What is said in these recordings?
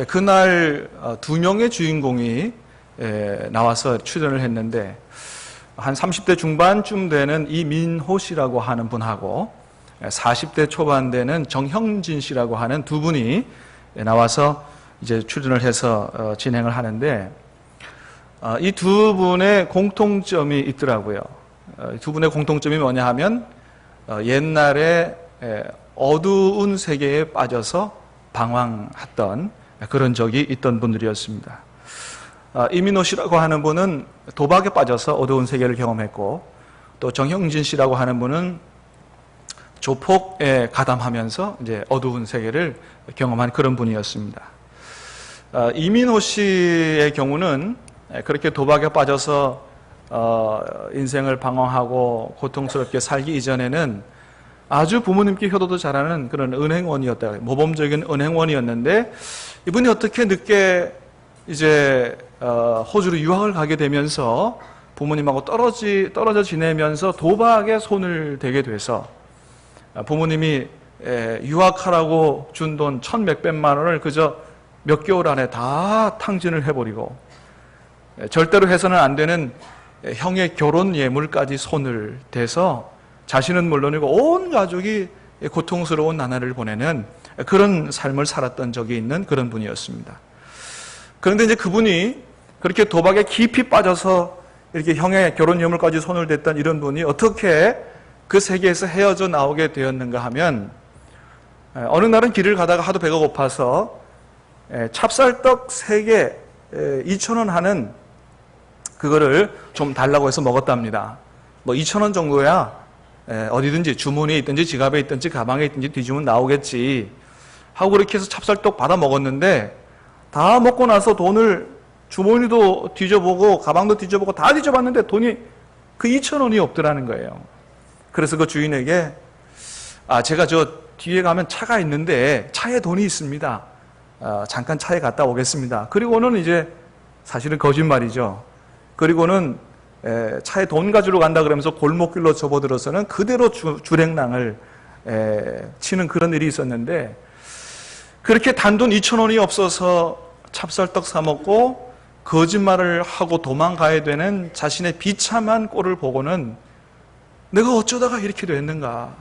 그날 두 명의 주인공이 나와서 출연을 했는데 한 30대 중반쯤 되는 이민호 씨라고 하는 분하고 40대 초반 되는 정형진 씨라고 하는 두 분이 나와서 이제 출연을 해서 진행을 하는데 이 두 분의 공통점이 있더라고요. 두 분의 공통점이 뭐냐 하면 옛날에 어두운 세계에 빠져서 방황했던 그런 적이 있던 분들이었습니다. 이민호 씨라고 하는 분은 도박에 빠져서 어두운 세계를 경험했고, 또 정형진 씨라고 하는 분은 조폭에 가담하면서 이제 어두운 세계를 경험한 그런 분이었습니다. 이민호 씨의 경우는 그렇게 도박에 빠져서 인생을 방황하고 고통스럽게 살기 이전에는 아주 부모님께 효도도 잘하는 그런 은행원이었다. 모범적인 은행원이었는데, 이분이 어떻게 늦게 이제 호주로 유학을 가게 되면서 부모님하고 떨어져 지내면서 도박에 손을 대게 돼서 부모님이 유학하라고 준 돈 1,100몇만 원을 그저 몇 개월 안에 다 탕진을 해버리고, 절대로 해서는 안 되는 형의 결혼 예물까지 손을 대서 자신은 물론이고 온 가족이 고통스러운 나날을 보내는 그런 삶을 살았던 적이 있는 그런 분이었습니다. 그런데 이제 그분이 그렇게 도박에 깊이 빠져서 이렇게 형의 결혼 예물까지 손을 댔던 이런 분이 어떻게 그 세계에서 헤어져 나오게 되었는가 하면, 어느 날은 길을 가다가 하도 배가 고파서 찹쌀떡 3개 2,000원 하는 그거를 좀 달라고 해서 먹었답니다. 뭐 2,000원 정도야 어디든지 주머니에 있든지 지갑에 있든지 가방에 있든지 뒤지면 나오겠지 하고 그렇게 해서 찹쌀떡 받아 먹었는데, 다 먹고 나서 돈을 주머니도 뒤져보고 가방도 뒤져보고 다 뒤져봤는데 돈이 그 2,000원이 없더라는 거예요. 그래서 그 주인에게 제가 저 뒤에 가면 차가 있는데 차에 돈이 있습니다. 잠깐 차에 갔다 오겠습니다. 그리고는 이제 사실은 거짓말이죠. 그리고는 차에 돈 가지러 간다 그러면서 골목길로 접어들어서는 그대로 주랭랑을 치는 그런 일이 있었는데, 그렇게 단돈 2,000원이 없어서 찹쌀떡 사 먹고 거짓말을 하고 도망가야 되는 자신의 비참한 꼴을 보고는 내가 어쩌다가 이렇게 됐는가,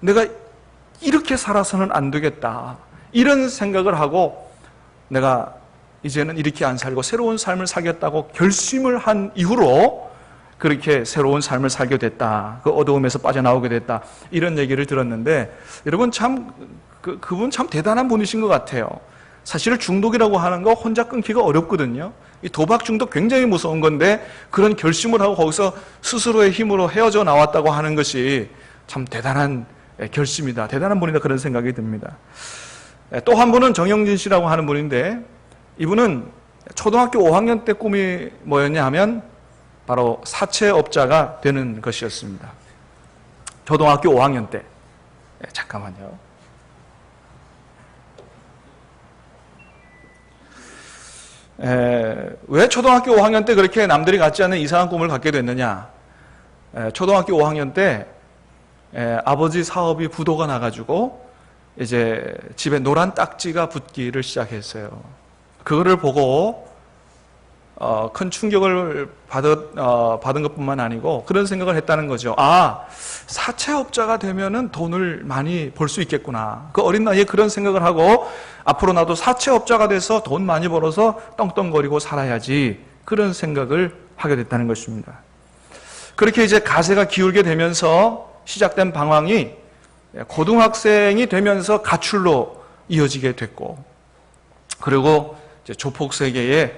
내가 이렇게 살아서는 안 되겠다, 이런 생각을 하고 내가 이제는 이렇게 안 살고 새로운 삶을 살겠다고 결심을 한 이후로 그렇게 새로운 삶을 살게 됐다, 그 어두움에서 빠져나오게 됐다, 이런 얘기를 들었는데, 여러분 참 그분 참 대단한 분이신 것 같아요. 사실 중독이라고 하는 거 혼자 끊기가 어렵거든요. 이 도박 중독 굉장히 무서운 건데 그런 결심을 하고 거기서 스스로의 힘으로 헤어져 나왔다고 하는 것이 참 대단한 결심이다, 대단한 분이다, 그런 생각이 듭니다. 또 한 분은 정형진 씨라고 하는 분인데, 이분은 초등학교 5학년 때 꿈이 뭐였냐 하면 바로 사채업자가 되는 것이었습니다. 초등학교 5학년 때. 잠깐만요. 왜 초등학교 5학년 때 그렇게 남들이 갖지 않는 이상한 꿈을 갖게 됐느냐? 초등학교 5학년 때 아버지 사업이 부도가 나가지고 이제 집에 노란 딱지가 붙기를 시작했어요. 그거를 보고 큰 충격을 받은 것뿐만 아니고 그런 생각을 했다는 거죠. 사채업자가 되면은 돈을 많이 벌 수 있겠구나. 그 어린 나이에 그런 생각을 하고 앞으로 나도 사채업자가 돼서 돈 많이 벌어서 떵떵거리고 살아야지, 그런 생각을 하게 됐다는 것입니다. 그렇게 이제 가세가 기울게 되면서 시작된 방황이 고등학생이 되면서 가출로 이어지게 됐고, 그리고 이제 조폭 세계에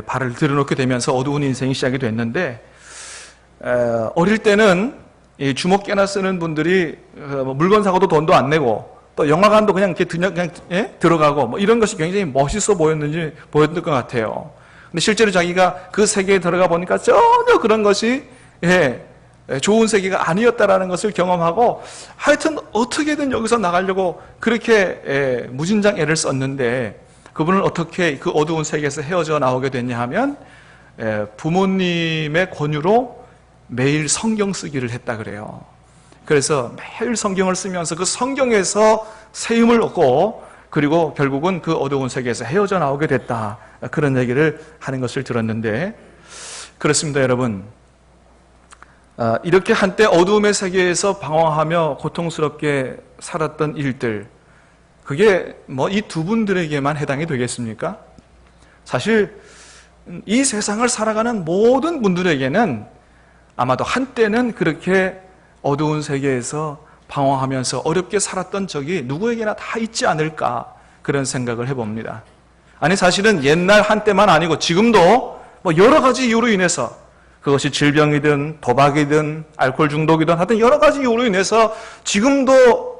발을 들여놓게 되면서 어두운 인생이 시작이 됐는데, 어릴 때는 이 주먹 깨나 쓰는 분들이 물건 사고도 돈도 안 내고 또 영화관도 그냥 들어가고 뭐 이런 것이 굉장히 멋있어 보였던 것 같아요. 근데 실제로 자기가 그 세계에 들어가 보니까 전혀 그런 것이 좋은 세계가 아니었다라는 것을 경험하고, 하여튼 어떻게든 여기서 나가려고 그렇게 무진장 애를 썼는데, 그분은 어떻게 그 어두운 세계에서 헤어져 나오게 됐냐 하면 부모님의 권유로 매일 성경 쓰기를 했다 그래요. 그래서 매일 성경을 쓰면서 그 성경에서 새 힘을 얻고 그리고 결국은 그 어두운 세계에서 헤어져 나오게 됐다. 그런 얘기를 하는 것을 들었는데, 그렇습니다, 여러분. 이렇게 한때 어두움의 세계에서 방황하며 고통스럽게 살았던 일들, 그게 뭐 이 두 분들에게만 해당이 되겠습니까? 사실 이 세상을 살아가는 모든 분들에게는 아마도 한때는 그렇게 어두운 세계에서 방황하면서 어렵게 살았던 적이 누구에게나 다 있지 않을까, 그런 생각을 해봅니다. 아니, 사실은 옛날 한때만 아니고 지금도 뭐 여러 가지 이유로 인해서, 그것이 질병이든 도박이든 알코올 중독이든 하여튼 여러 가지 이유로 인해서 지금도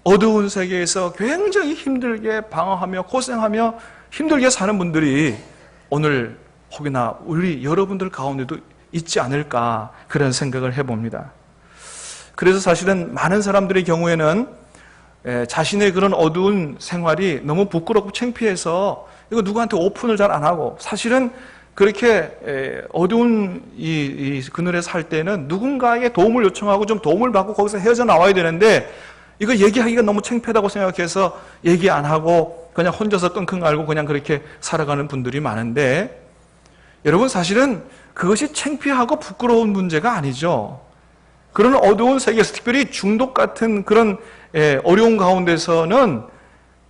어두운 세계에서 굉장히 힘들게 방황하며 고생하며 힘들게 사는 분들이 오늘 혹여나 우리 여러분들 가운데도 있지 않을까, 그런 생각을 해봅니다. 그래서 사실은 많은 사람들의 경우에는 자신의 그런 어두운 생활이 너무 부끄럽고 창피해서 이거 누구한테 오픈을 잘 안 하고, 사실은 그렇게 어두운 이 그늘에 살 때는 누군가에게 도움을 요청하고 좀 도움을 받고 거기서 헤어져 나와야 되는데, 이거 얘기하기가 너무 창피하다고 생각해서 얘기 안 하고 그냥 혼자서 끙끙 앓고 그냥 그렇게 살아가는 분들이 많은데, 여러분, 사실은 그것이 창피하고 부끄러운 문제가 아니죠. 그런 어두운 세계에서, 특별히 중독 같은 그런 어려운 가운데서는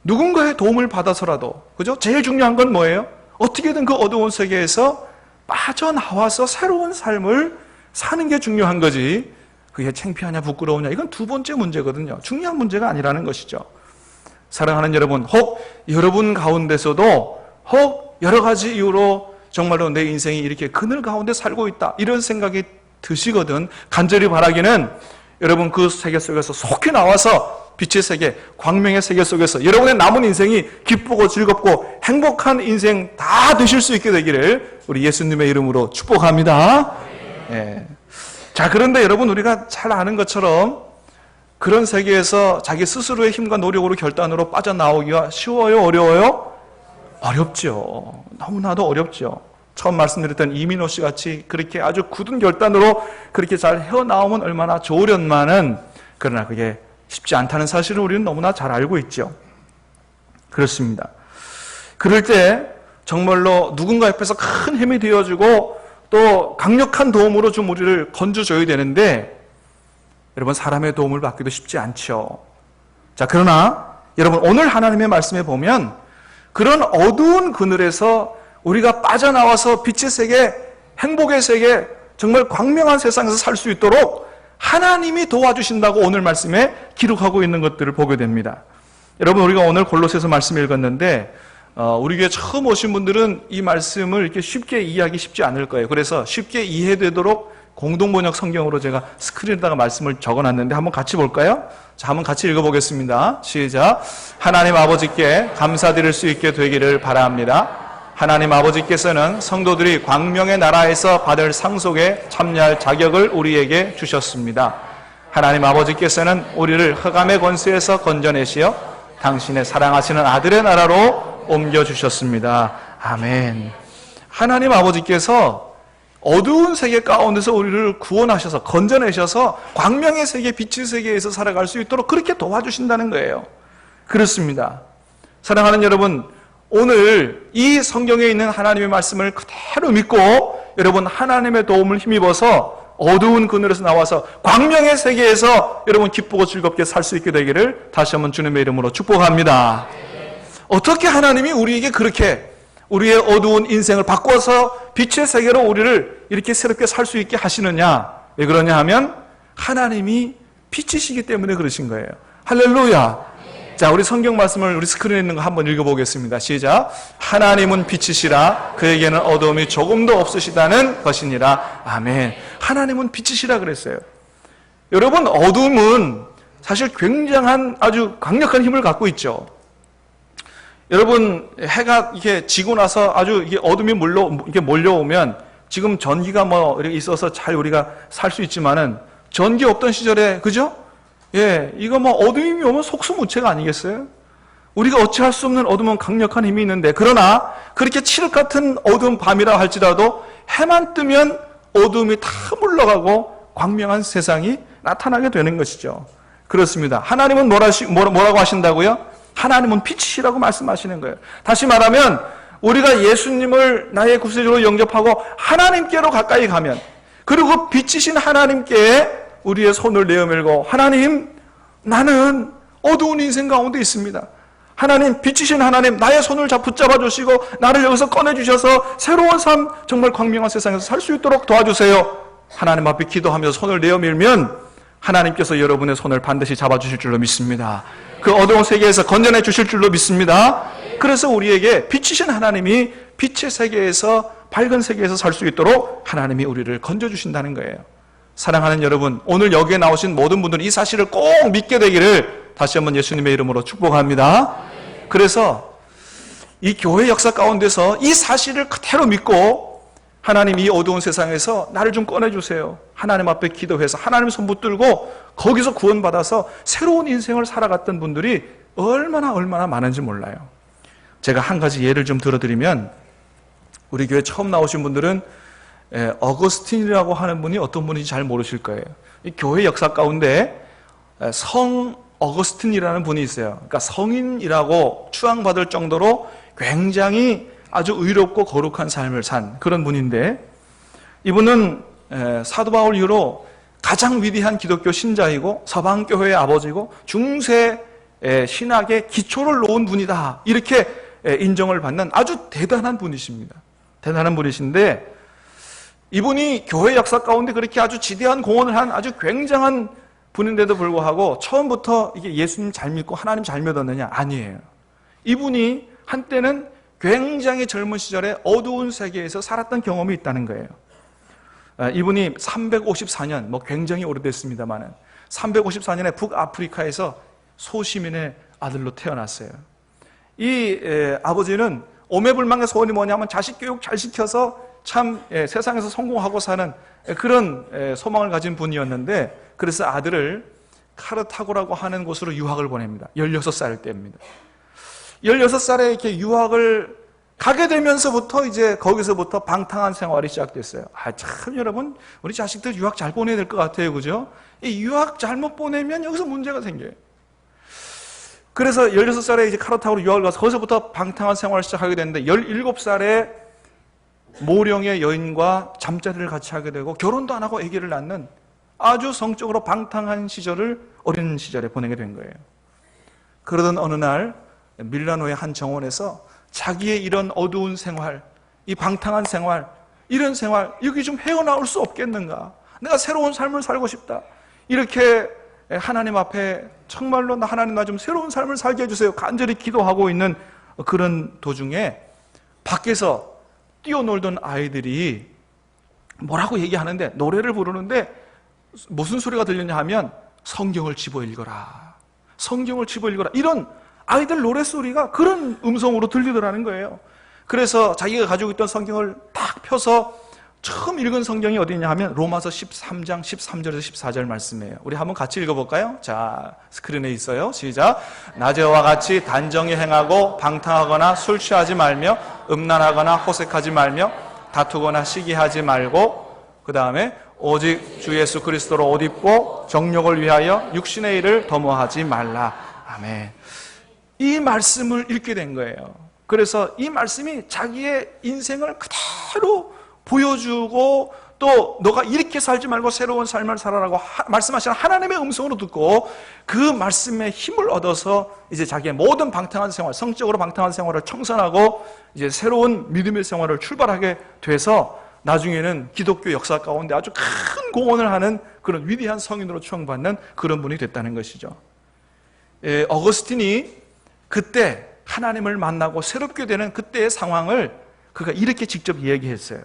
누군가의 도움을 받아서라도, 그죠? 제일 중요한 건 뭐예요? 어떻게든 그 어두운 세계에서 빠져나와서 새로운 삶을 사는 게 중요한 거지, 그게 창피하냐 부끄러우냐, 이건 두 번째 문제거든요. 중요한 문제가 아니라는 것이죠. 사랑하는 여러분, 혹 여러분 가운데서도 혹 여러 가지 이유로 정말로 내 인생이 이렇게 그늘 가운데 살고 있다, 이런 생각이 드시거든 간절히 바라기는, 여러분 그 세계 속에서 속히 나와서 빛의 세계, 광명의 세계 속에서 여러분의 남은 인생이 기쁘고 즐겁고 행복한 인생 다 되실 수 있게 되기를 우리 예수님의 이름으로 축복합니다. 예. 자, 그런데 여러분, 우리가 잘 아는 것처럼 그런 세계에서 자기 스스로의 힘과 노력으로 결단으로 빠져나오기가 쉬워요, 어려워요? 어렵죠. 너무나도 어렵죠. 처음 말씀드렸던 이민호 씨 같이 그렇게 아주 굳은 결단으로 그렇게 잘 헤어나오면 얼마나 좋으련만은, 그러나 그게 쉽지 않다는 사실을 우리는 너무나 잘 알고 있죠. 그렇습니다. 그럴 때 정말로 누군가 옆에서 큰 힘이 되어주고 또 강력한 도움으로 좀 우리를 건져줘야 되는데, 여러분, 사람의 도움을 받기도 쉽지 않죠. 자, 그러나 여러분, 오늘 하나님의 말씀에 보면 그런 어두운 그늘에서 우리가 빠져나와서 빛의 세계, 행복의 세계, 정말 광명한 세상에서 살 수 있도록 하나님이 도와주신다고 오늘 말씀에 기록하고 있는 것들을 보게 됩니다. 여러분, 우리가 오늘 골로새서 말씀 읽었는데 우리 교회 처음 오신 분들은 이 말씀을 이렇게 쉽게 이해하기 쉽지 않을 거예요. 그래서 쉽게 이해되도록 공동번역 성경으로 제가 스크린에다가 말씀을 적어놨는데 한번 같이 볼까요? 자, 한번 같이 읽어보겠습니다. 시작. 하나님 아버지께 감사드릴 수 있게 되기를 바랍니다. 하나님 아버지께서는 성도들이 광명의 나라에서 받을 상속에 참여할 자격을 우리에게 주셨습니다. 하나님 아버지께서는 우리를 흑암의 권세에서 건져내시어 당신의 사랑하시는 아들의 나라로 옮겨주셨습니다. 아멘. 하나님 아버지께서 어두운 세계 가운데서 우리를 구원하셔서 건져내셔서 광명의 세계, 빛의 세계에서 살아갈 수 있도록 그렇게 도와주신다는 거예요. 그렇습니다. 사랑하는 여러분, 오늘 이 성경에 있는 하나님의 말씀을 그대로 믿고 여러분 하나님의 도움을 힘입어서 어두운 그늘에서 나와서 광명의 세계에서 여러분 기쁘고 즐겁게 살 수 있게 되기를 다시 한번 주님의 이름으로 축복합니다. 어떻게 하나님이 우리에게 그렇게 우리의 어두운 인생을 바꿔서 빛의 세계로 우리를 이렇게 새롭게 살 수 있게 하시느냐? 왜 그러냐 하면 하나님이 빛이시기 때문에 그러신 거예요. 할렐루야. 자, 우리 성경 말씀을 우리 스크린에 있는 거 한번 읽어보겠습니다. 시작. 하나님은 빛이시라 그에게는 어두움이 조금도 없으시다는 것이니라. 아멘. 하나님은 빛이시라 그랬어요. 여러분, 어둠은 사실 굉장한 아주 강력한 힘을 갖고 있죠. 여러분, 해가 이렇게 지고 나서 아주 이게 어둠이 몰려오면 지금 전기가 뭐 이렇게 있어서 잘 우리가 살 수 있지만은 전기 없던 시절에, 그죠? 예, 이거 뭐 어둠이 오면 속수무책가 아니겠어요? 우리가 어찌할 수 없는 어둠은 강력한 힘이 있는데, 그러나 그렇게 칠흑 같은 어두운 밤이라 할지라도 해만 뜨면 어둠이 다 물러가고 광명한 세상이 나타나게 되는 것이죠. 그렇습니다. 하나님은 뭐라고 하신다고요? 하나님은 빛이시라고 말씀하시는 거예요. 다시 말하면 우리가 예수님을 나의 구세주로 영접하고 하나님께로 가까이 가면, 그리고 빛이신 하나님께 우리의 손을 내어밀고, 하나님, 나는 어두운 인생 가운데 있습니다. 하나님, 빛이신 하나님, 나의 손을 붙잡아 주시고 나를 여기서 꺼내주셔서 새로운 삶, 정말 광명한 세상에서 살 수 있도록 도와주세요. 하나님 앞에 기도하면서 손을 내어밀면 하나님께서 여러분의 손을 반드시 잡아주실 줄로 믿습니다. 그 어두운 세계에서 건져내 주실 줄로 믿습니다. 그래서 우리에게 빛이신 하나님이 빛의 세계에서, 밝은 세계에서 살 수 있도록 하나님이 우리를 건져주신다는 거예요. 사랑하는 여러분, 오늘 여기에 나오신 모든 분들은 이 사실을 꼭 믿게 되기를 다시 한번 예수님의 이름으로 축복합니다. 그래서 이 교회 역사 가운데서 이 사실을 그대로 믿고, 하나님, 이 어두운 세상에서 나를 좀 꺼내주세요. 하나님 앞에 기도해서 하나님 손 붙들고 거기서 구원받아서 새로운 인생을 살아갔던 분들이 얼마나 많은지 몰라요. 제가 한 가지 예를 좀 들어드리면, 우리 교회 처음 나오신 분들은 어거스틴이라고 하는 분이 어떤 분인지 잘 모르실 거예요. 이 교회 역사 가운데 성 어거스틴이라는 분이 있어요. 그러니까 성인이라고 추앙받을 정도로 굉장히 아주 의롭고 거룩한 삶을 산 그런 분인데, 이분은 사도 바울 이후로 가장 위대한 기독교 신자이고 서방교회의 아버지고 중세 신학의 기초를 놓은 분이다, 이렇게 인정을 받는 아주 대단한 분이십니다. 대단한 분이신데, 이분이 교회 역사 가운데 그렇게 아주 지대한 공헌을 한 아주 굉장한 분인데도 불구하고 처음부터 이게 예수님 잘 믿고 하나님 잘 믿었느냐? 아니에요. 이분이 한때는 굉장히 젊은 시절에 어두운 세계에서 살았던 경험이 있다는 거예요. 이분이 354년, 굉장히 오래됐습니다만 354년에 북아프리카에서 소시민의 아들로 태어났어요. 이 아버지는 오매불망의 소원이 뭐냐면 자식 교육 잘 시켜서 참 세상에서 성공하고 사는 그런 소망을 가진 분이었는데, 그래서 아들을 카르타고라고 하는 곳으로 유학을 보냅니다. 16살 때입니다. 16살에 이렇게 유학을 가게 되면서부터 이제 거기서부터 방탕한 생활이 시작됐어요. 참 여러분, 우리 자식들 유학 잘 보내야 될 것 같아요. 그죠? 이 유학 잘못 보내면 여기서 문제가 생겨요. 그래서 16살에 이제 카르타고로 유학을 가서 거기서부터 방탕한 생활을 시작하게 됐는데, 17살에 모령의 여인과 잠자리를 같이 하게 되고 결혼도 안 하고 아기를 낳는 아주 성적으로 방탕한 시절을 어린 시절에 보내게 된 거예요. 그러던 어느 날 밀라노의 한 정원에서 자기의 이런 어두운 생활, 이 방탕한 생활, 이런 생활, 여기 좀 헤어나올 수 없겠는가? 내가 새로운 삶을 살고 싶다. 이렇게 하나님 앞에 정말로 하나님, 나 좀 새로운 삶을 살게 해주세요, 간절히 기도하고 있는 그런 도중에 밖에서 뛰어놀던 아이들이 뭐라고 얘기하는데, 노래를 부르는데 무슨 소리가 들렸냐 하면 성경을 집어 읽어라, 성경을 집어 읽어라, 이런 아이들 노래소리가 그런 음성으로 들리더라는 거예요. 그래서 자기가 가지고 있던 성경을 딱 펴서 처음 읽은 성경이 어디냐 하면 로마서 13장 13절에서 14절 말씀이에요. 우리 한번 같이 읽어볼까요? 자, 스크린에 있어요. 시작. 낮에와 같이 단정히 행하고 방탕하거나 술 취하지 말며 음란하거나 호색하지 말며 다투거나 시기하지 말고, 그 다음에 오직 주 예수 그리스도로 옷 입고 정욕을 위하여 육신의 일을 도모하지 말라. 아멘. 이 말씀을 읽게 된 거예요. 그래서 이 말씀이 자기의 인생을 그대로 보여주고, 또 너가 이렇게 살지 말고 새로운 삶을 살아라고 말씀하시는 하나님의 음성으로 듣고 그 말씀에 힘을 얻어서 이제 자기의 모든 방탕한 생활, 성적으로 방탕한 생활을 청산하고 이제 새로운 믿음의 생활을 출발하게 돼서 나중에는 기독교 역사 가운데 아주 큰 공헌을 하는 그런 위대한 성인으로 추앙받는 그런 분이 됐다는 것이죠. 어거스틴이 그때 하나님을 만나고 새롭게 되는 그때의 상황을 그가 이렇게 직접 이야기했어요.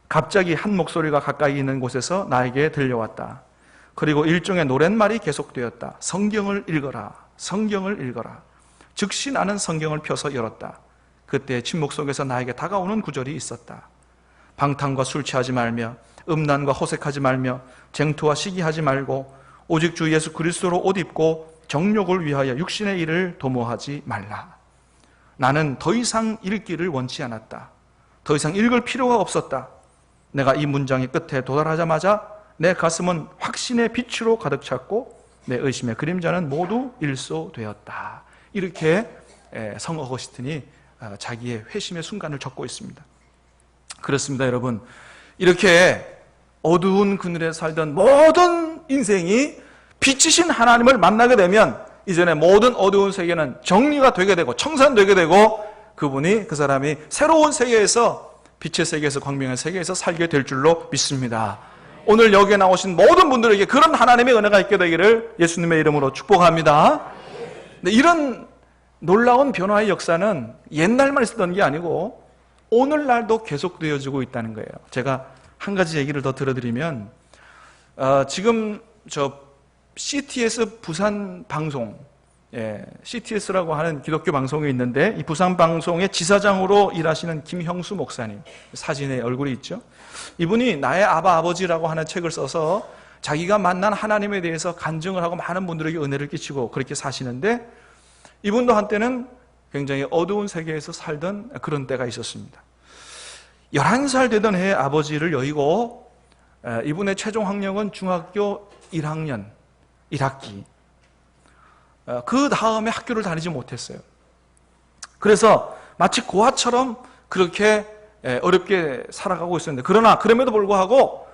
갑자기 한 목소리가 가까이 있는 곳에서 나에게 들려왔다. 그리고 일종의 노랫말이 계속되었다. 성경을 읽어라. 성경을 읽어라. 즉시 나는 성경을 펴서 열었다. 그때 침묵 속에서 나에게 다가오는 구절이 있었다. 방탕과 술 취하지 말며 음란과 호색하지 말며 쟁투와 시기하지 말고 오직 주 예수 그리스도로 옷 입고 정욕을 위하여 육신의 일을 도모하지 말라. 나는 더 이상 읽기를 원치 않았다. 더 이상 읽을 필요가 없었다. 내가 이 문장의 끝에 도달하자마자 내 가슴은 확신의 빛으로 가득 찼고 내 의심의 그림자는 모두 일소되었다. 이렇게 성 어거스틴이 자기의 회심의 순간을 적고 있습니다. 그렇습니다, 여러분. 이렇게 어두운 그늘에 살던 모든 인생이 빛이신 하나님을 만나게 되면 이전에 모든 어두운 세계는 정리가 되게 되고 청산되게 되고 그 사람이 새로운 세계에서, 빛의 세계에서, 광명의 세계에서 살게 될 줄로 믿습니다. 오늘 여기에 나오신 모든 분들에게 그런 하나님의 은혜가 있게 되기를 예수님의 이름으로 축복합니다. 이런 놀라운 변화의 역사는 옛날만 있었던 게 아니고 오늘날도 계속되어지고 있다는 거예요. 제가 한 가지 얘기를 더 들어드리면, 지금 CTS 부산 방송, CTS라고 하는 기독교 방송이 있는데, 이 부산 방송의 지사장으로 일하시는 김형수 목사님, 사진에 얼굴이 있죠. 이분이 나의 아버지라고 하는 책을 써서 자기가 만난 하나님에 대해서 간증을 하고 많은 분들에게 은혜를 끼치고 그렇게 사시는데, 이분도 한때는 굉장히 어두운 세계에서 살던 그런 때가 있었습니다. 11살 되던 해에 아버지를 여의고, 이분의 최종 학력은 중학교 1학년 1학기. 그 다음에 학교를 다니지 못했어요. 그래서 마치 고아처럼 그렇게 어렵게 살아가고 있었는데, 그러나 그럼에도 불구하고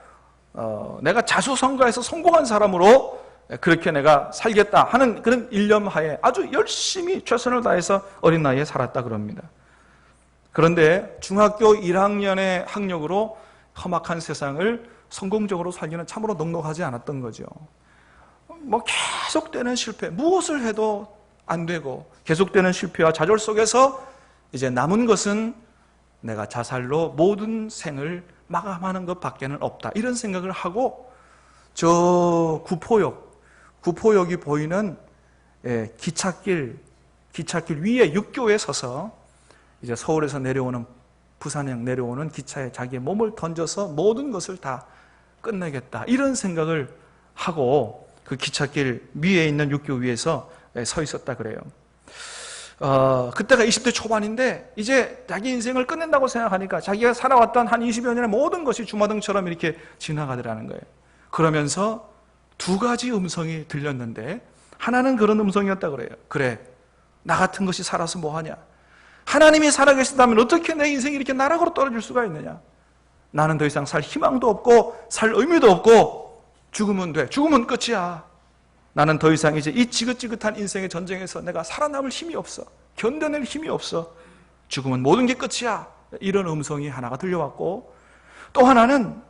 내가 자수성가해서 성공한 사람으로 그렇게 내가 살겠다 하는 그런 일념하에 아주 열심히 최선을 다해서 어린 나이에 살았다 그럽니다. 그런데 중학교 1학년의 학력으로 험악한 세상을 성공적으로 살기는 참으로 넉넉하지 않았던 거죠. 계속되는 실패, 무엇을 해도 안 되고 계속되는 실패와 좌절 속에서 이제 남은 것은 내가 자살로 모든 생을 마감하는 것밖에는 없다, 이런 생각을 하고 저 구포역이 보이는 기찻길 위에 육교에 서서 이제 서울에서 내려오는, 부산행 내려오는 기차에 자기의 몸을 던져서 모든 것을 다 끝내겠다, 이런 생각을 하고 그 기찻길 위에 있는 육교 위에서 서 있었다 그래요. 그때가 20대 초반인데 이제 자기 인생을 끝낸다고 생각하니까 자기가 살아왔던 한 20여 년의 모든 것이 주마등처럼 이렇게 지나가더라는 거예요. 그러면서 두 가지 음성이 들렸는데, 하나는 그런 음성이었다 그래요. 그래, 나 같은 것이 살아서 뭐하냐? 하나님이 살아계신다면 어떻게 내 인생이 이렇게 나락으로 떨어질 수가 있느냐? 나는 더 이상 살 희망도 없고 살 의미도 없고 죽으면 돼. 죽으면 끝이야. 나는 더 이상 이제 이 지긋지긋한 인생의 전쟁에서 내가 살아남을 힘이 없어. 견뎌낼 힘이 없어. 죽으면 모든 게 끝이야. 이런 음성이 하나가 들려왔고, 또 하나는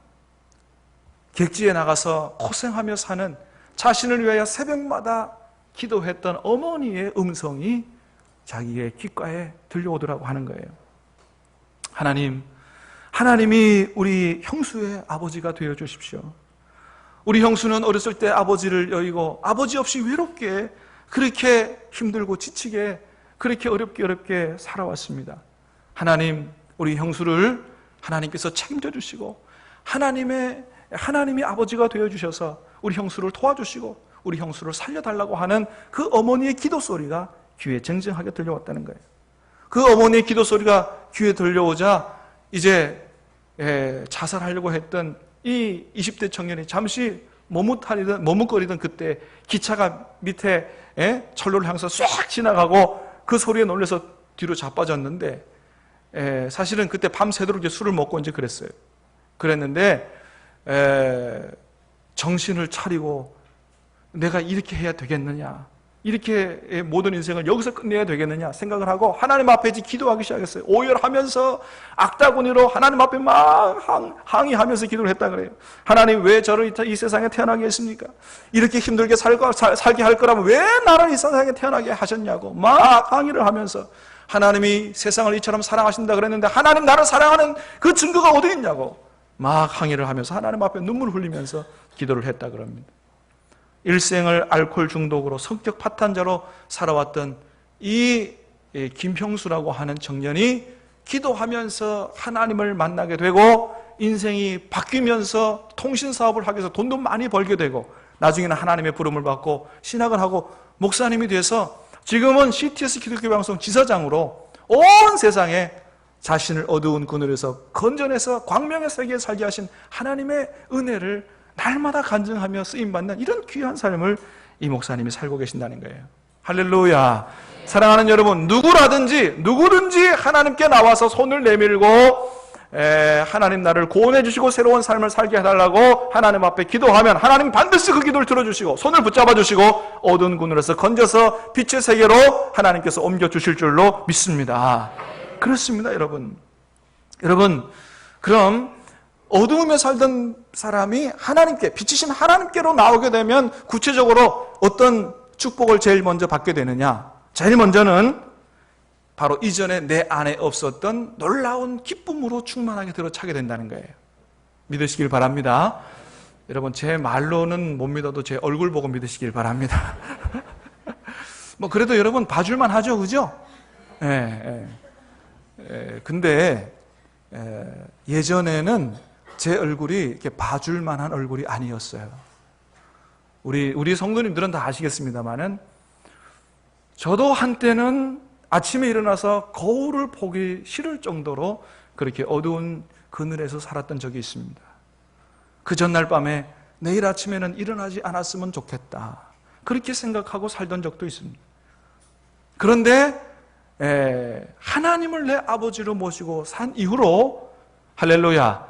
객지에 나가서 고생하며 사는, 자신을 위하여 새벽마다 기도했던 어머니의 음성이 자기의 귓가에 들려오더라고 하는 거예요. 하나님이 우리 형수의 아버지가 되어 주십시오. 우리 형수는 어렸을 때 아버지를 여의고 아버지 없이 외롭게, 그렇게 힘들고 지치게, 그렇게 어렵게 살아왔습니다. 하나님, 우리 형수를 하나님께서 책임져 주시고 하나님이 아버지가 되어 주셔서 우리 형수를 도와주시고 우리 형수를 살려달라고 하는 그 어머니의 기도 소리가 귀에 쟁쟁하게 들려왔다는 거예요. 그 어머니의 기도 소리가 귀에 들려오자 이제 자살하려고 했던 이 20대 청년이 잠시 머뭇거리던 그때 기차가 밑에 철로를 향해서 쫙 지나가고 그 소리에 놀라서 뒤로 자빠졌는데, 사실은 그때 밤새도록 술을 먹고 이제 그랬는데 정신을 차리고 내가 이렇게 해야 되겠느냐, 이렇게 모든 인생을 여기서 끝내야 되겠느냐 생각을 하고 하나님 앞에 기도하기 시작했어요. 오열하면서 악다구니로 하나님 앞에 막 항의하면서 기도를 했다 그래요. 하나님, 왜 저를 이 세상에 태어나게 했습니까? 이렇게 힘들게 살게 할 거라면 왜 나를 이 세상에 태어나게 하셨냐고 막 항의를 하면서, 하나님이 세상을 이처럼 사랑하신다 그랬는데 하나님 나를 사랑하는 그 증거가 어디 있냐고 막 항의를 하면서 하나님 앞에 눈물 흘리면서 기도를 했다 그럽니다. 일생을 알코올 중독으로 성격 파탄자로 살아왔던 이 김형수라고 하는 청년이 기도하면서 하나님을 만나게 되고 인생이 바뀌면서 통신사업을 하기 위해서 돈도 많이 벌게 되고, 나중에는 하나님의 부름을 받고 신학을 하고 목사님이 돼서 지금은 CTS 기독교 방송 지사장으로 온 세상에 자신을 어두운 그늘에서 건져내서 광명의 세계에 살게 하신 하나님의 은혜를 날마다 간증하며 쓰임받는 이런 귀한 삶을 이 목사님이 살고 계신다는 거예요. 할렐루야. 사랑하는 여러분, 누구든지 하나님께 나와서 손을 내밀고 하나님 나를 구원해 주시고 새로운 삶을 살게 해달라고 하나님 앞에 기도하면 하나님 반드시 그 기도를 들어주시고 손을 붙잡아 주시고 어두운 군으로서 건져서 빛의 세계로 하나님께서 옮겨주실 줄로 믿습니다. 그렇습니다, 여러분. 그럼 어두움에 살던 사람이 하나님께, 빛이신 하나님께로 나오게 되면 구체적으로 어떤 축복을 제일 먼저 받게 되느냐? 제일 먼저는 바로 이전에 내 안에 없었던 놀라운 기쁨으로 충만하게 들어차게 된다는 거예요. 믿으시길 바랍니다. 여러분, 제 말로는 못 믿어도 제 얼굴 보고 믿으시길 바랍니다. 그래도 여러분 봐줄만 하죠, 그죠? 근데 예전에는 제 얼굴이 이렇게 봐줄 만한 얼굴이 아니었어요. 우리 성도님들은 다 아시겠습니다만은 저도 한때는 아침에 일어나서 거울을 보기 싫을 정도로 그렇게 어두운 그늘에서 살았던 적이 있습니다. 그 전날 밤에 내일 아침에는 일어나지 않았으면 좋겠다, 그렇게 생각하고 살던 적도 있습니다. 그런데 하나님을 내 아버지로 모시고 산 이후로 할렐루야,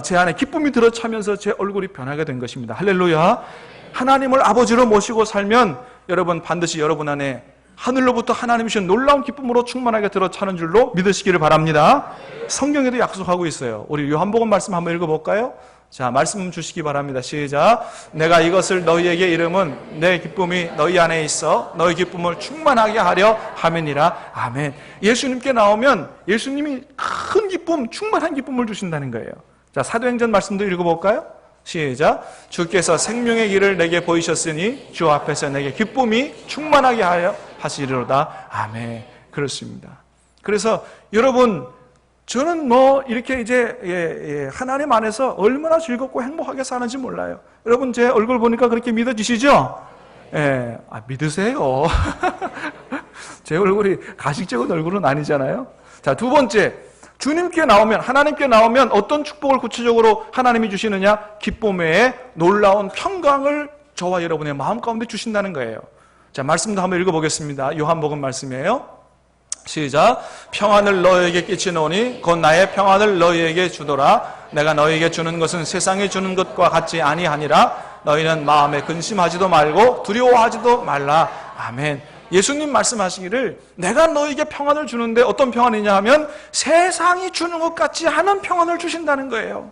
제 안에 기쁨이 들어차면서 제 얼굴이 변하게 된 것입니다. 할렐루야. 하나님을 아버지로 모시고 살면 여러분 반드시 여러분 안에 하늘로부터 하나님이 주신 놀라운 기쁨으로 충만하게 들어차는 줄로 믿으시기를 바랍니다. 성경에도 약속하고 있어요. 우리 요한복음 말씀 한번 읽어볼까요? 자, 말씀 주시기 바랍니다. 시작. 내가 이것을 너희에게 이름은 내 기쁨이 너희 안에 있어 너희 기쁨을 충만하게 하려 함이니라. 아멘. 예수님께 나오면 예수님이 큰 기쁨, 충만한 기쁨을 주신다는 거예요. 자, 사도행전 말씀도 읽어볼까요? 시작. 주께서 생명의 길을 내게 보이셨으니 주 앞에서 내게 기쁨이 충만하게 하여 하시리로다. 아멘. 그렇습니다. 그래서 여러분, 저는 이렇게 이제 하나님 안에서 얼마나 즐겁고 행복하게 사는지 몰라요. 여러분, 제 얼굴 보니까 그렇게 믿어지시죠? 믿으세요. 제 얼굴이 가식적인 얼굴은 아니잖아요. 자, 두 번째, 주님께 나오면, 하나님께 나오면 어떤 축복을 구체적으로 하나님이 주시느냐? 기쁨 외에 놀라운 평강을 저와 여러분의 마음 가운데 주신다는 거예요. 자, 말씀도 한번 읽어보겠습니다. 요한복음 말씀이에요. 시작. 평안을 너희에게 끼치노니 곧 나의 평안을 너희에게 주노라. 내가 너희에게 주는 것은 세상에 주는 것과 같지 아니하니라. 너희는 마음에 근심하지도 말고 두려워하지도 말라. 아멘. 예수님 말씀하시기를 내가 너희에게 평안을 주는데 어떤 평안이냐 하면 세상이 주는 것 같지 않은 평안을 주신다는 거예요.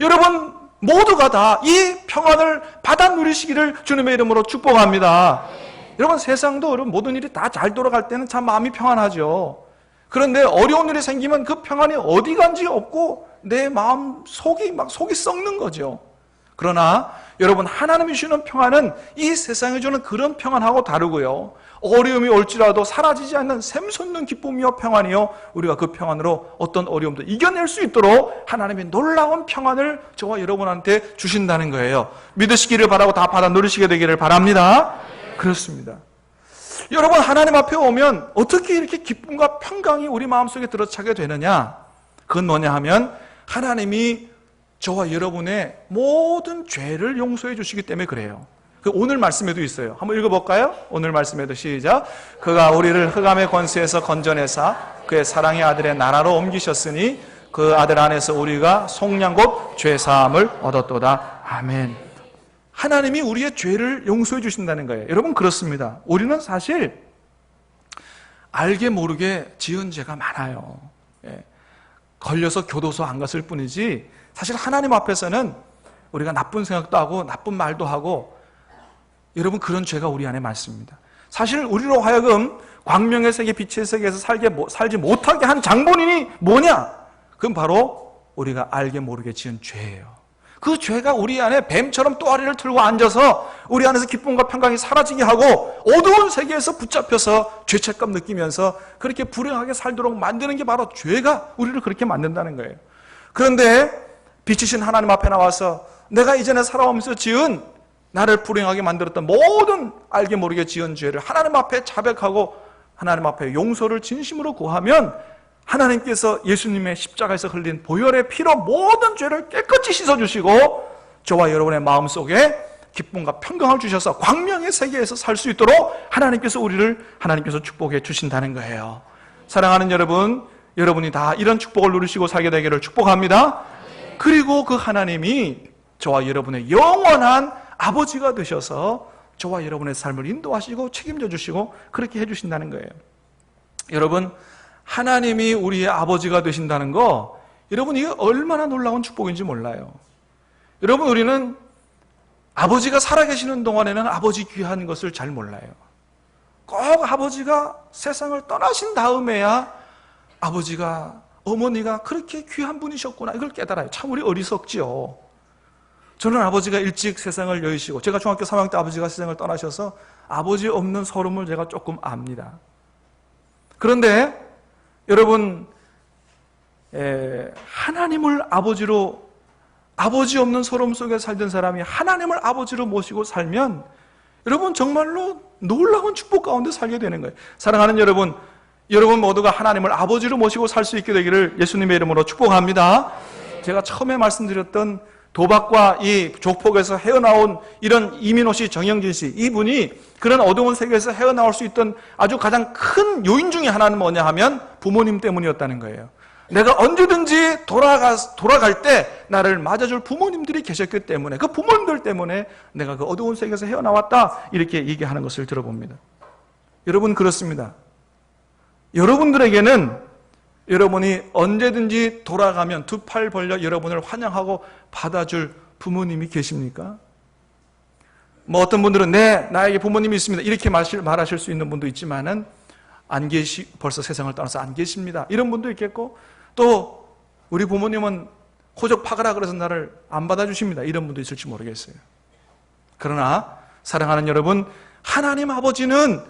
여러분 모두가 다 이 평안을 받아 누리시기를 주님의 이름으로 축복합니다. 여러분, 세상도 여러분 모든 일이 다 잘 돌아갈 때는 참 마음이 평안하죠. 그런데 어려운 일이 생기면 그 평안이 어디 간지 없고 내 마음 속이 썩는 거죠. 그러나 여러분, 하나님이 주시는 평안은 이 세상에 주는 그런 평안하고 다르고요, 어려움이 올지라도 사라지지 않는 샘솟는 기쁨이요 평안이요, 우리가 그 평안으로 어떤 어려움도 이겨낼 수 있도록 하나님이 놀라운 평안을 저와 여러분한테 주신다는 거예요. 믿으시기를 바라고 다 받아 누리시게 되기를 바랍니다. 그렇습니다. 여러분, 하나님 앞에 오면 어떻게 이렇게 기쁨과 평강이 우리 마음속에 들어차게 되느냐? 그건 뭐냐 하면 하나님이 저와 여러분의 모든 죄를 용서해 주시기 때문에 그래요. 오늘 말씀에도 있어요. 한번 읽어볼까요? 오늘 말씀에도 시작. 그가 우리를 흑암의 권세에서 건져내사 그의 사랑의 아들의 나라로 옮기셨으니 그 아들 안에서 우리가 속량 곧 죄사함을 얻었도다. 아멘. 하나님이 우리의 죄를 용서해 주신다는 거예요. 여러분, 그렇습니다. 우리는 사실 알게 모르게 지은 죄가 많아요. 걸려서 교도소 안 갔을 뿐이지 사실 하나님 앞에서는 우리가 나쁜 생각도 하고 나쁜 말도 하고 여러분, 그런 죄가 우리 안에 많습니다. 사실 우리로 하여금 광명의 세계, 빛의 세계에서 살지 못하게 한 장본인이 뭐냐? 그건 바로 우리가 알게 모르게 지은 죄예요. 그 죄가 우리 안에 뱀처럼 또아리를 틀고 앉아서 우리 안에서 기쁨과 평강이 사라지게 하고 어두운 세계에서 붙잡혀서 죄책감 느끼면서 그렇게 불행하게 살도록 만드는 게 바로 죄가 우리를 그렇게 만든다는 거예요. 그런데 빛이신 하나님 앞에 나와서 내가 이전에 살아오면서 지은, 나를 불행하게 만들었던 모든 알게 모르게 지은 죄를 하나님 앞에 자백하고 하나님 앞에 용서를 진심으로 구하면 하나님께서 예수님의 십자가에서 흘린 보혈의 피로 모든 죄를 깨끗이 씻어주시고 저와 여러분의 마음속에 기쁨과 평강을 주셔서 광명의 세계에서 살 수 있도록 하나님께서 축복해 주신다는 거예요. 사랑하는 여러분, 여러분이 다 이런 축복을 누리시고 살게 되기를 축복합니다. 그리고 그 하나님이 저와 여러분의 영원한 아버지가 되셔서 저와 여러분의 삶을 인도하시고 책임져 주시고 그렇게 해주신다는 거예요. 여러분, 하나님이 우리의 아버지가 되신다는 거, 여러분 이게 얼마나 놀라운 축복인지 몰라요. 여러분, 우리는 아버지가 살아계시는 동안에는 아버지 귀한 것을 잘 몰라요. 꼭 아버지가 세상을 떠나신 다음에야 아버지가, 어머니가 그렇게 귀한 분이셨구나 이걸 깨달아요. 참 우리 어리석지요. 저는 아버지가 일찍 세상을 여의시고, 제가 중학교 3학년 때 아버지가 세상을 떠나셔서 아버지 없는 서름을 제가 조금 압니다. 그런데 여러분, 하나님을 아버지로, 아버지 없는 서름 속에 살던 사람이 하나님을 아버지로 모시고 살면 여러분 정말로 놀라운 축복 가운데 살게 되는 거예요. 사랑하는 여러분, 여러분 모두가 하나님을 아버지로 모시고 살 수 있게 되기를 예수님의 이름으로 축복합니다. 제가 처음에 말씀드렸던 도박과 이 조폭에서 헤어나온 이런 이민호 씨, 정영진 씨, 이분이 그런 어두운 세계에서 헤어나올 수 있던 아주 가장 큰 요인 중에 하나는 뭐냐 하면 부모님 때문이었다는 거예요. 내가 언제든지 돌아갈 때 나를 맞아줄 부모님들이 계셨기 때문에, 그 부모님들 때문에 내가 그 어두운 세계에서 헤어나왔다, 이렇게 얘기하는 것을 들어봅니다. 여러분, 그렇습니다. 여러분들에게는 여러분이 언제든지 돌아가면 두 팔 벌려 여러분을 환영하고 받아줄 부모님이 계십니까? 뭐 어떤 분들은 나에게 부모님이 있습니다, 이렇게 말하실 수 있는 분도 있지만은 벌써 세상을 떠나서 안 계십니다, 이런 분도 있겠고, 또 우리 부모님은 호적파가라 그래서 나를 안 받아주십니다, 이런 분도 있을지 모르겠어요. 그러나 사랑하는 여러분, 하나님 아버지는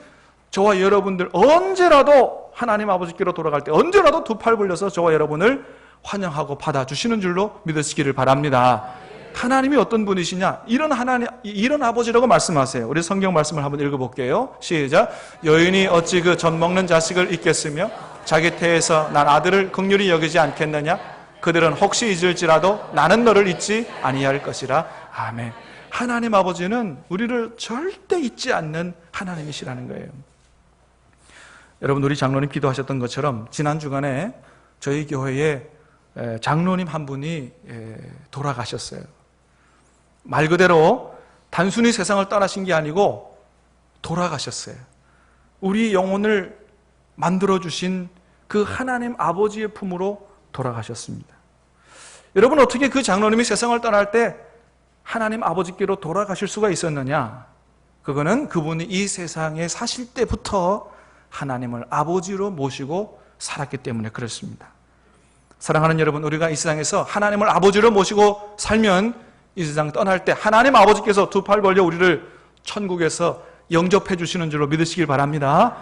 저와 여러분들 언제라도 하나님 아버지께로 돌아갈 때 언제라도 두 팔 벌려서 저와 여러분을 환영하고 받아주시는 줄로 믿으시기를 바랍니다. 하나님이 어떤 분이시냐? 이런 아버지라고 말씀하세요. 우리 성경 말씀을 한번 읽어볼게요. 시작. 여인이 어찌 그 젖 먹는 자식을 잊겠으며 자기 태에서 난 아들을 긍휼히 여기지 않겠느냐? 그들은 혹시 잊을지라도 나는 너를 잊지 아니할 것이라. 아멘. 하나님 아버지는 우리를 절대 잊지 않는 하나님이시라는 거예요. 여러분, 우리 장로님 기도하셨던 것처럼 지난 주간에 저희 교회에 장로님 한 분이 돌아가셨어요. 말 그대로 단순히 세상을 떠나신 게 아니고 돌아가셨어요. 우리 영혼을 만들어주신 그 하나님 아버지의 품으로 돌아가셨습니다. 여러분, 어떻게 그 장로님이 세상을 떠날 때 하나님 아버지께로 돌아가실 수가 있었느냐? 그거는 그분이 이 세상에 사실 때부터 하나님을 아버지로 모시고 살았기 때문에 그렇습니다. 사랑하는 여러분, 우리가 이 세상에서 하나님을 아버지로 모시고 살면 이 세상 떠날 때 하나님 아버지께서 두 팔 벌려 우리를 천국에서 영접해 주시는 줄로 믿으시길 바랍니다.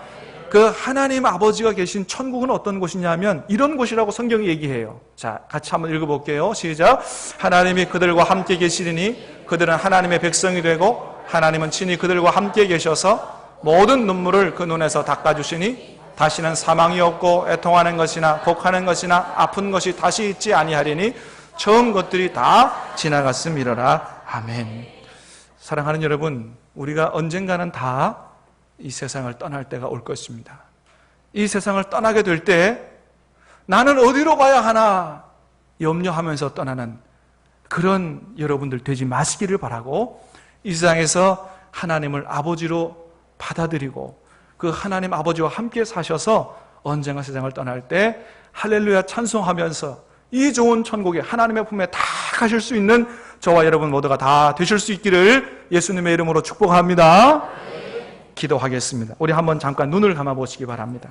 그 하나님 아버지가 계신 천국은 어떤 곳이냐면 이런 곳이라고 성경이 얘기해요. 자, 같이 한번 읽어볼게요. 시작. 하나님이 그들과 함께 계시리니 그들은 하나님의 백성이 되고 하나님은 친히 그들과 함께 계셔서 모든 눈물을 그 눈에서 닦아주시니 다시는 사망이 없고 애통하는 것이나 곡하는 것이나 아픈 것이 다시 있지 아니하리니 처음 것들이 다 지나갔음이로라. 아멘. 사랑하는 여러분, 우리가 언젠가는 다 이 세상을 떠날 때가 올 것입니다. 이 세상을 떠나게 될 때 나는 어디로 가야 하나 염려하면서 떠나는 그런 여러분들 되지 마시기를 바라고, 이 세상에서 하나님을 아버지로 받아들이고 그 하나님 아버지와 함께 사셔서 언젠가 세상을 떠날 때 할렐루야 찬송하면서 이 좋은 천국에 하나님의 품에 다 가실 수 있는 저와 여러분 모두가 다 되실 수 있기를 예수님의 이름으로 축복합니다. 기도하겠습니다. 우리 한번 잠깐 눈을 감아 보시기 바랍니다.